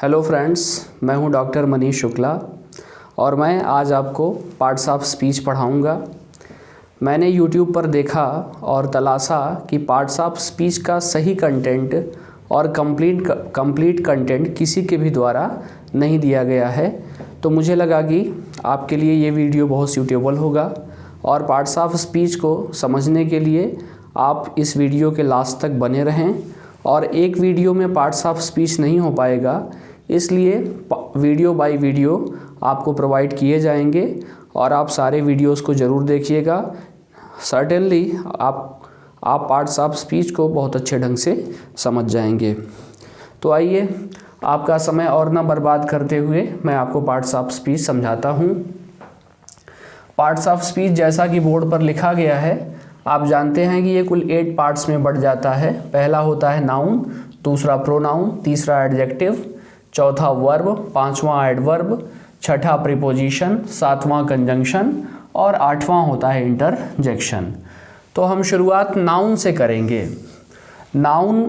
Hello friends, मैं हूं doctor Manish Shukla और मैं आज आपको पार्ट्स ऑफ स्पीच पढ़ाऊंगा। मैंने यूट्यूब पर देखा और तलाशा कि पार्ट्स ऑफ स्पीच का सही कंटेंट और कंप्लीट कंटेंट किसी के भी द्वारा नहीं दिया गया है, तो मुझे लगा कि आपके लिए ये वीडियो बहुत सूटेबल होगा और पार्ट्स ऑफ स्पीच को समझने के लिए आप इस वीडियो के लास्ट तक बने रहें। और एक वीडियो में पार्ट्स ऑफ स्पीच नहीं हो पाएगा, इसलिए वीडियो बाय वीडियो आपको प्रोवाइड किए जाएंगे और आप सारे वीडियोस को ज़रूर देखिएगा। सर्टेनली आप पार्ट्स ऑफ स्पीच को बहुत अच्छे ढंग से समझ जाएंगे। तो आइए, आपका समय और ना बर्बाद करते हुए मैं आपको पार्ट्स ऑफ स्पीच समझाता हूँ। पार्ट्स ऑफ स्पीच जैसा कि बोर्ड पर लिखा गया है, आप जानते हैं कि ये कुल 8 पार्ट्स में बढ़ जाता है। पहला होता है नाउन, दूसरा प्रोनाउन, तीसरा एडजेक्टिव, चौथा वर्ब, पांचवा एडवर्ब, छठा प्रीपोजिशन, सातवां कंजंक्शन और आठवां होता है इंटरजेक्शन। तो हम शुरुआत नाउन से करेंगे। नाउन,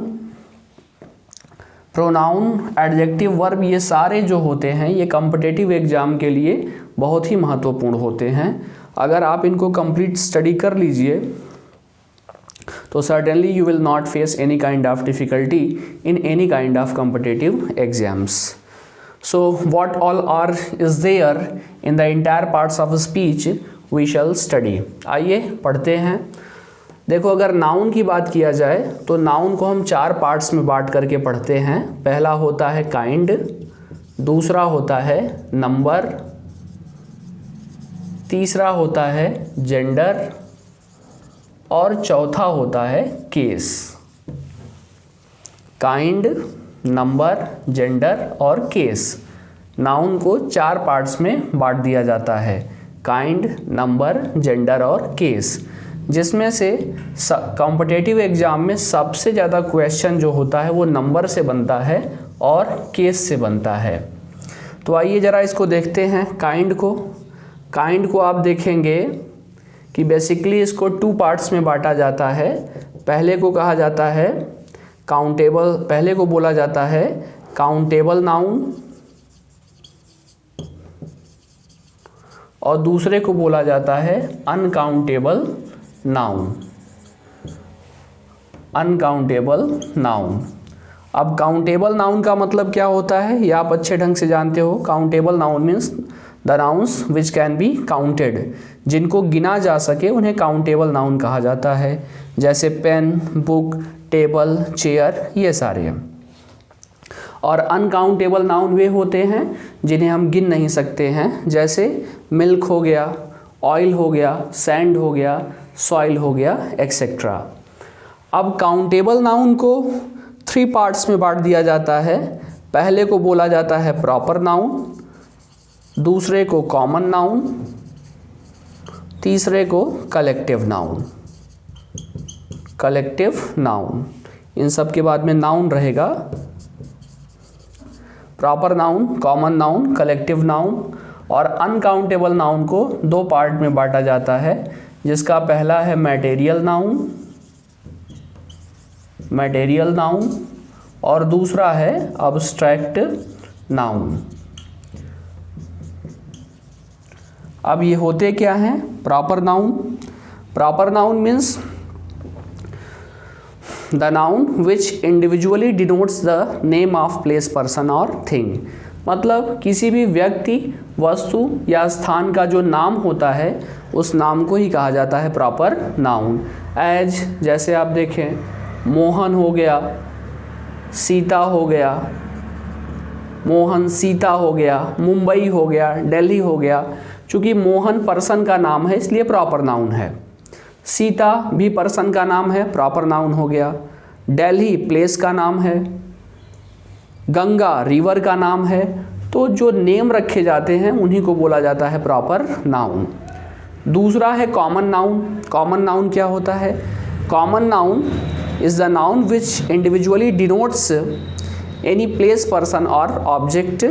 प्रोनाउन, एडजेक्टिव, वर्ब, ये सारे जो होते हैं ये कॉम्पिटिटिव एग्जाम के लिए बहुत ही महत्वपूर्ण होते हैं। अगर आप इनको कंप्लीट स्टडी कर लीजिए तो certainly you will not face any kind of difficulty in any kind of competitive exams. So what all are is there in the entire parts of speech we shall study. आइए पढ़ते हैं। देखो, अगर noun की बात किया जाए तो नाउन को हम 4 पार्ट्स में बांट करके पढ़ते हैं। पहला होता है काइंड, दूसरा होता है नंबर, तीसरा होता है जेंडर और चौथा होता है केस। काइंड, नंबर, जेंडर और केस। नाउन को 4 पार्ट्स में बांट दिया जाता है, काइंड, नंबर, जेंडर और केस, जिसमें से कॉम्पिटिटिव एग्जाम में सबसे ज़्यादा क्वेश्चन जो होता है वो नंबर से बनता है और केस से बनता है। तो आइए ज़रा इसको देखते हैं। काइंड को आप देखेंगे कि बेसिकली इसको 2 पार्ट्स में बांटा जाता है। पहले को कहा जाता है काउंटेबल, पहले को बोला जाता है काउंटेबल नाउन और दूसरे को बोला जाता है अनकाउंटेबल नाउन। Uncountable noun. अब काउंटेबल नाउन का मतलब क्या होता है ये आप अच्छे ढंग से जानते हो। Countable noun means the nouns which can be counted, जिनको गिना जा सके उन्हें काउंटेबल नाउन कहा जाता है। जैसे पेन, बुक, टेबल, चेयर, ये सारे। और अनकाउंटेबल नाउन वे होते हैं जिन्हें हम गिन नहीं सकते हैं, जैसे मिल्क हो गया, ऑयल हो गया, सैंड हो गया, सॉइल हो गया, एक्सेट्रा। अब काउंटेबल नाउन को 3 पार्ट्स में बांट दिया जाता है। पहले को बोला जाता है प्रॉपर नाउन, दूसरे को कॉमन नाउन, तीसरे को कलेक्टिव नाउन। कलेक्टिव नाउन, इन सब के बाद में नाउन रहेगा। Proper noun, common noun, collective noun. और अनकाउंटेबल नाउन को 2 पार्ट में बांटा जाता है, जिसका पहला है मैटेरियल नाउन और दूसरा है अब्स्ट्रैक्ट नाउन। अब ये होते क्या हैं? Proper noun means the noun which individually denotes the name of place, person और थिंग। मतलब किसी भी व्यक्ति, वस्तु या स्थान का जो नाम होता है उस नाम को ही कहा जाता है प्रॉपर नाउन। एज, जैसे आप देखें, मोहन हो गया, सीता हो गया, मोहन सीता हो गया, मुंबई हो गया, दिल्ली हो गया। चूँकि मोहन पर्सन का नाम है इसलिए प्रॉपर नाउन है। सीता भी पर्सन का नाम है, प्रॉपर नाउन हो गया। दिल्ली प्लेस का नाम है। गंगा रिवर का नाम है। तो जो नेम रखे जाते हैं उन्हीं को बोला जाता है प्रॉपर नाउन। दूसरा है कॉमन नाउन। कॉमन नाउन क्या होता है? Common noun is the noun which individually denotes any place, person और ऑब्जेक्ट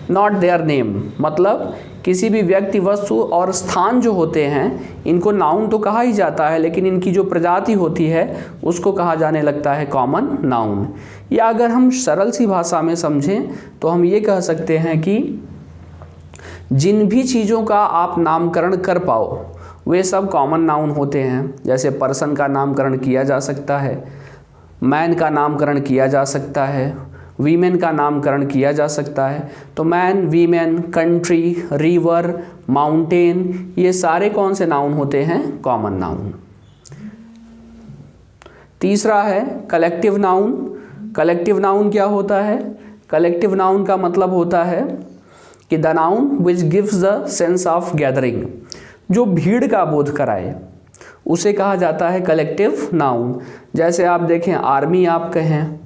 नॉट देयर नेम, मतलब किसी भी व्यक्ति, वस्तु और स्थान जो होते हैं इनको नाउन तो कहा ही जाता है, लेकिन इनकी जो प्रजाति होती है उसको कहा जाने लगता है कॉमन नाउन। या अगर हम सरल सी भाषा में समझें तो हम ये कह सकते हैं कि जिन भी चीज़ों का आप नामकरण कर पाओ वे सब कॉमन नाउन होते हैं। जैसे पर्सन का नामकरण किया जा सकता है, मैन का नामकरण किया जा सकता है, वीमेन का नामकरण किया जा सकता है। तो man, women, country, river, mountain, ये सारे कौन से नाउन होते हैं? Common noun. तीसरा है कलेक्टिव नाउन। कलेक्टिव नाउन क्या होता है? कलेक्टिव नाउन का मतलब होता है कि the noun which gives the sense of gathering, जो भीड़ का बोध कराए उसे कहा जाता है कलेक्टिव नाउन। जैसे आप देखें, आर्मी आप कहें,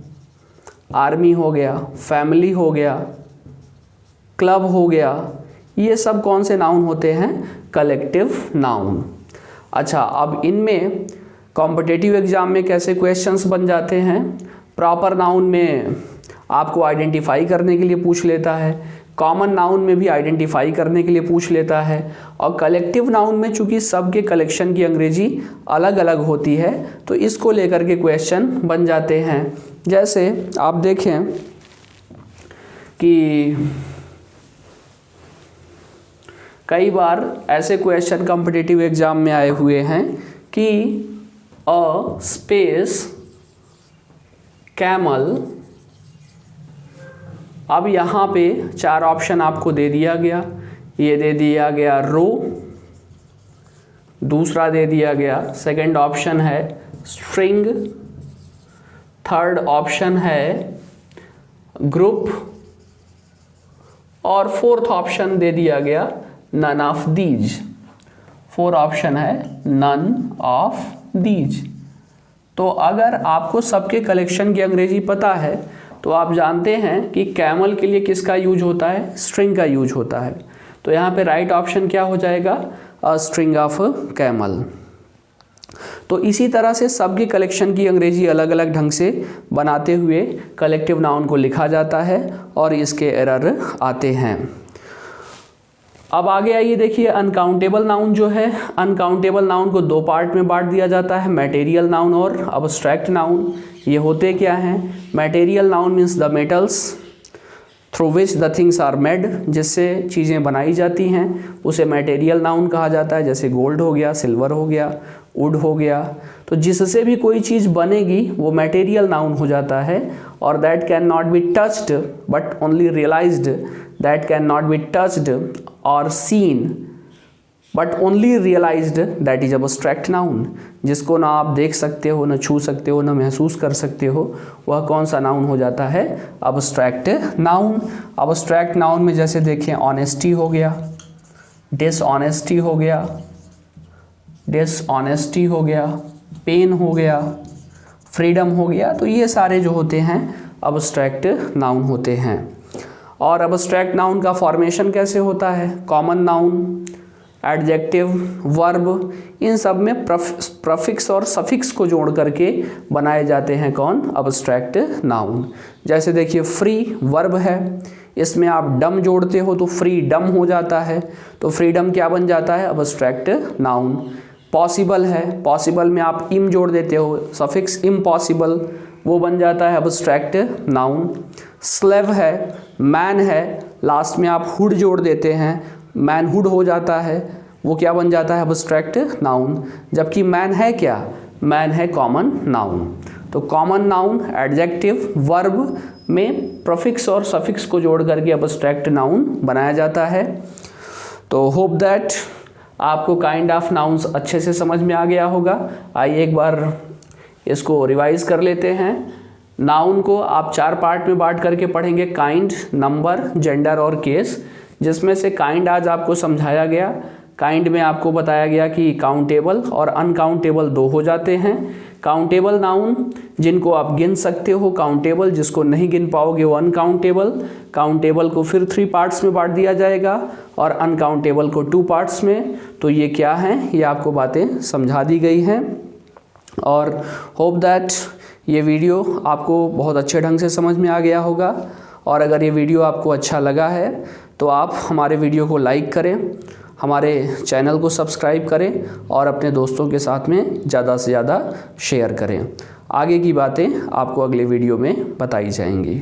आर्मी हो गया, फैमिली हो गया, क्लब हो गया, ये सब कौन से नाउन होते हैं? Collective noun. अच्छा, अब इनमें कॉम्पिटिटिव एग्जाम में कैसे क्वेश्चंस बन जाते हैं? प्रॉपर नाउन में आपको आइडेंटिफाई करने के लिए पूछ लेता है, कॉमन नाउन में भी आइडेंटिफाई करने के लिए पूछ लेता है, और कलेक्टिव नाउन में चूंकि सबके कलेक्शन की अंग्रेजी अलग अलग होती है तो इसको लेकर के क्वेश्चन बन जाते हैं। जैसे आप देखें कि कई बार ऐसे क्वेश्चन कॉम्पिटिटिव एग्जाम में आए हुए हैं कि अ स्पेस कैमल, अब यहाँ पे 4 ऑप्शन आपको दे दिया गया। ये दे दिया गया रो, दूसरा दे दिया गया, सेकंड ऑप्शन है स्ट्रिंग, थर्ड ऑप्शन है ग्रुप, और फोर्थ ऑप्शन दे दिया गया नन ऑफ दीज। 4 ऑप्शन है नन ऑफ दीज। तो अगर आपको सबके कलेक्शन की अंग्रेजी पता है तो आप जानते हैं कि कैमल के लिए किसका यूज होता है? स्ट्रिंग का यूज होता है। तो यहाँ पे राइट ऑप्शन क्या हो जाएगा? A string of camel. तो इसी तरह से सबके कलेक्शन की अंग्रेजी अलग अलग ढंग से बनाते हुए कलेक्टिव नाउन को लिखा जाता है और इसके एरर आते हैं। अब आगे आइए, देखिए अनकाउंटेबल नाउन जो है, अनकाउंटेबल नाउन को 2 पार्ट में बांट दिया जाता है, मटेरियल नाउन और अब्स्ट्रैक्ट नाउन। ये होते क्या हैं? Material noun means the metals through which the things are made, जिससे चीज़ें बनाई जाती हैं उसे मटेरियल नाउन कहा जाता है। जैसे गोल्ड हो गया, सिल्वर हो गया, वुड हो गया। तो जिससे भी कोई चीज़ बनेगी वो मटेरियल नाउन हो जाता है। और that can not be touched but only realised, that can not be touched और seen but only realised, that is abstract noun. जिसको ना आप देख सकते हो, ना छू सकते हो, ना महसूस कर सकते हो, वह कौन सा नाउन हो जाता है? Abstract noun. अब्स्ट्रैक्ट नाउन में जैसे देखें ऑनेस्टी हो गया, डिसऑनेस्टी हो गया, डिसऑनेस्टी हो गया, पेन हो गया, फ्रीडम हो गया। तो ये सारे जो होते हैं अब्स्ट्रैक्ट नाउन होते हैं। और अब्स्ट्रैक्ट नाउन का फॉर्मेशन कैसे होता है? कॉमन नाउन, एडजेक्टिव, वर्ब, इन सब में प्रफिक्स और सफिक्स को जोड़ करके बनाए जाते हैं कौन? Abstract noun. जैसे देखिए फ्री वर्ब है, इसमें आप डम जोड़ते हो तो फ्री डम हो जाता है, तो फ्रीडम क्या बन जाता है? Abstract noun. पॉसिबल है, पॉसिबल में आप इम जोड़ देते हो, सफिक्स इम्पॉसिबल, वो बन जाता है अब्स्ट्रैक्ट नाउन। स्लेव है, मैन है, लास्ट में आप हुड जोड़ देते हैं, मैनहुड हो जाता है, वो क्या बन जाता है? Abstract noun. जबकि मैन है क्या? मैन है कॉमन नाउन। तो कॉमन नाउन, एडजेक्टिव, वर्ब में प्रफिक्स और सफिक्स को जोड़ करके अब्स्ट्रैक्ट नाउन बनाया जाता है। तो होप दैट आपको काइंड ऑफ नाउन्स अच्छे से समझ में आ गया होगा। आइए एक बार इसको रिवाइज कर लेते हैं। नाउन को आप 4 पार्ट में बांट करके पढ़ेंगे, काइंड, नंबर, जेंडर और केस, जिसमें से काइंड आज आपको समझाया गया। काइंड में आपको बताया गया कि काउंटेबल और अनकाउंटेबल 2 हो जाते हैं। काउंटेबल नाउन जिनको आप गिन सकते हो काउंटेबल, जिसको नहीं गिन पाओगे वो अनकाउंटेबल। काउंटेबल को फिर 3 पार्ट्स में बांट दिया जाएगा और अनकाउंटेबल को 2 पार्ट्स में। तो ये क्या हैं, ये आपको बातें समझा दी गई हैं। और होप दैट ये वीडियो आपको बहुत अच्छे ढंग से समझ में आ गया होगा। और अगर ये वीडियो आपको अच्छा लगा है तो आप हमारे वीडियो को लाइक करें, हमारे चैनल को सब्सक्राइब करें और अपने दोस्तों के साथ में ज़्यादा से ज़्यादा शेयर करें। आगे की बातें आपको अगले वीडियो में बताई जाएंगी।